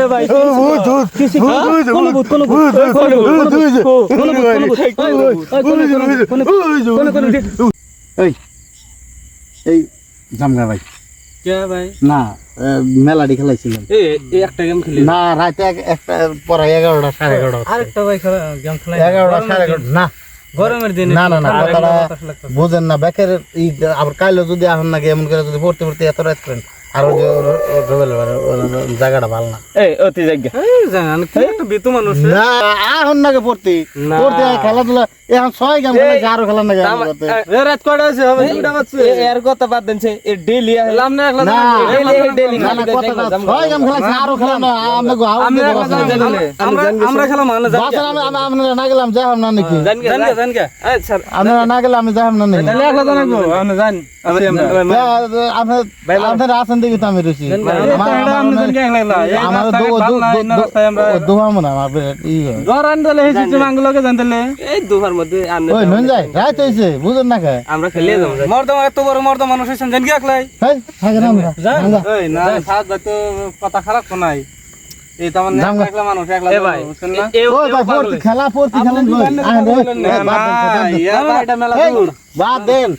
এ ভাই এই জামগা ভাই কে ভাই না মেলাডি খেলাইছিলাম এই একটা গেম খেলি না রাতে একটা পরে 11টা 11:30 আরেকটা ভাই গেম খেলাই 11টা 11:30 না গরমের দিনে না না না কথাটা বুঝেন না বেকের আবার কাইলো যদি এখন নাকি এমন করে যদি পড়তে পড়তে এত রাত করেন আর ওই যে জায়গাটা ভালো না এই অতি জায়গা এই জান কি একটা বিতু মানুষ না এখন নাকি পড়তে খেলাধুলা এখন 6 গেম খেলাইছে আরো খেলা নাকি এ রাত কয়টা আছে হবে দুটা বাজছে এর কথা বাদ দেনছে এ ডেইলি লাম না একলা ডেইলি না কথা 6 গেম খেলাইছে আরো খেলা না আমরা খেলাম না আমরা না গেলাম যাইম না নাকি জান কে স্যার আমরা না গেলে আমি যাইম না নাকি তাহলে একলা জানাবো আমরা জান আপনার আসেন দেখি তো আমি রয়েছি আমার দোহা মনে আমার এই দুহার মধ্যে যায় রাত হয়েছে বুঝেন না খায় আমরা খেলে যাবো মর্দম এত বড় মর্দম মানুষ হইছেন জান কি একলাই এই না সাত ভাই তো কথা খারাপ তো নাই এই তো মানে একলা মানুষ একলা বুঝছেন না ওই ভাই পড়তি খেলা এটা মেলা দূর বাদ দেন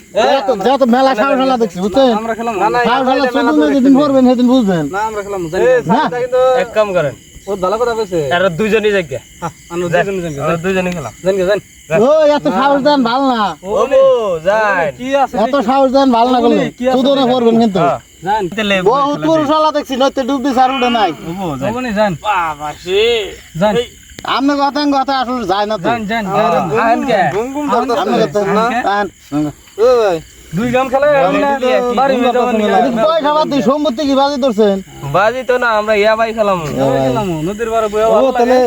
যত মেলা খেলা দেখছি বুঝছেন আমরা খেলাম না খেলা যেদিন করবেন সেদিন বুঝবেন না আমরা খেলাম কিন্তু এক কাম করেন ও ভালো কথা কইছে আর দুইজনই যাইগা আমরা দুইজনই খেলাম জান ও এত সাহস দেন ভালো না ও যাই কি আছে এত সাহস দেন ভালো না করলে সুদরে করবেন কিন্তু জান তেলে ও তোর শালা দেখছি নয়তো ডুববি সার উঠে নাই যাবনি জান বাবা সে জান আমনে কথা আসলে যায় না তো জান আন কে গুমগুম আমনে কথা না আন ও ভাই দুই গাম খেলা বাড়ি মে যাবনি কয় খাবার তুই সম্পত্তি কি বাজি ধরছেন বাজি তো না আমরা ইয়া ভাই খেলাম নদীর পারে বয়া ভালো লাগে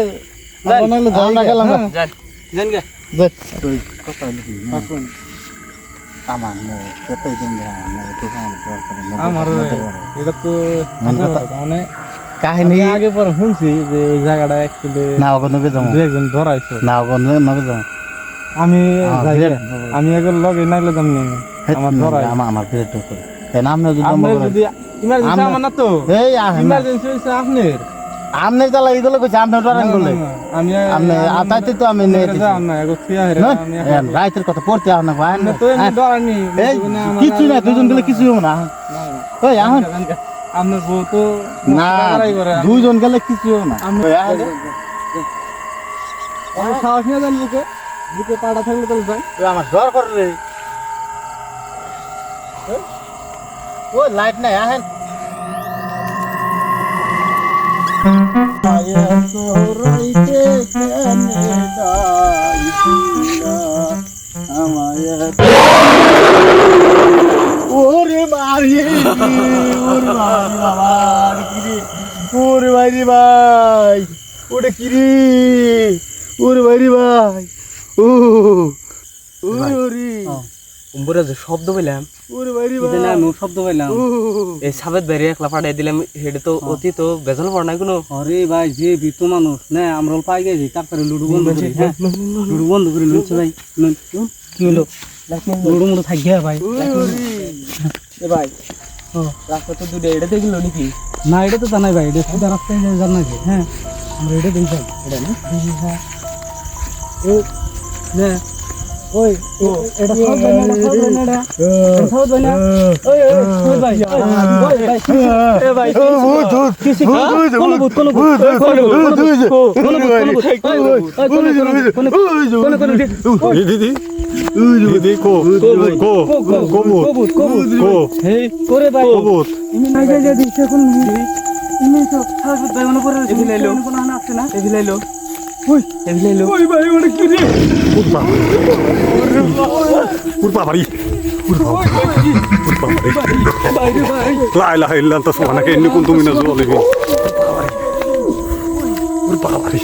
বানাইলে যাও না খেলাম জান কে তুই কথা লিখি আসুন আমার কতই দিন আমার এটা তো মানে কাহিনী আগে পরে শুনছি যে এই জায়গাটা একচুয়ালি না ওখানে যাবো দুইজন ধরাইছে না ওখানে নগে যাবো আমি এগুলো লগে নাইলে যাম নি আমার ধরাই আমার ফিরে তো করে তাই নাম না যদি ইমার্জেন্সি আমার না তো এই ইমার্জেন্সি হইছে আপনার আমনে জ্বালা ইগুলো কইছে আমনে ডরান বলে আমি আমনে আতাইতে তো আমি নেই যাম না এগো থিয়া হেরে আমি রাইতের কথা পড়তে আও না ভাই তো এমনি ডরানি কিছু না দুজন গেলে কিছু হবে না ওই আহন আপনার বউ তো না দুইজন গেলে কিছু হবে না আমি সাহস নিয়ে যান বুকে পাড়া থাকলে তো যাই আমার ডর করে রে ও লাইট নাই আহেন আয়া সোরাইতে কেনে দাইছিনা আমায় ওরে মারি ওরে মারি বাবা কিরে ওরে মারি ভাই ওরে কিরে ওরে মারি ভাই ও ওরে উম্বরে যে শব্দ পেলাম ওরে মারি ভাই এটা না শব্দ পেলাম এই সাবেত বাইরে একলা পাঠাই দিলাম হেডে তো অতি তো বেজাল পড় নাই কোনো আরে ভাই যে বিতু মানুষ না আমরা পাই গেছি তারপরে লুডু বন্ধ করি হ্যাঁ লুডু বন্ধ করে লুচে ভাই কি হলো লুডু মতো থাক গিয়া ভাই এ ভাই রাস্তা তো দুটো এটা দেখলো নাকি না এটা তো জানাই ভাই এটা সিধা রাস্তায় যান নাকি হ্যাঁ আমরা এটা দেখি এটা না ও না ওই এটা সব বানাড়া সব বানা ওই ওই ভাই এ ভাই কিসি কোন ভূত দিদি দিদি কো হে করে ভাই ইনি নাই যাই দিছে কোন ইনি তো সারা দায়না করে এভিলাইলো কোন না আছে না এভিলাইলো ওই এভিলাইলো ওই ভাই ওটা কি রে Urpa mari. La ilaha illa anta subhanaka inni kuntu minaz zalimin. Urpa mari.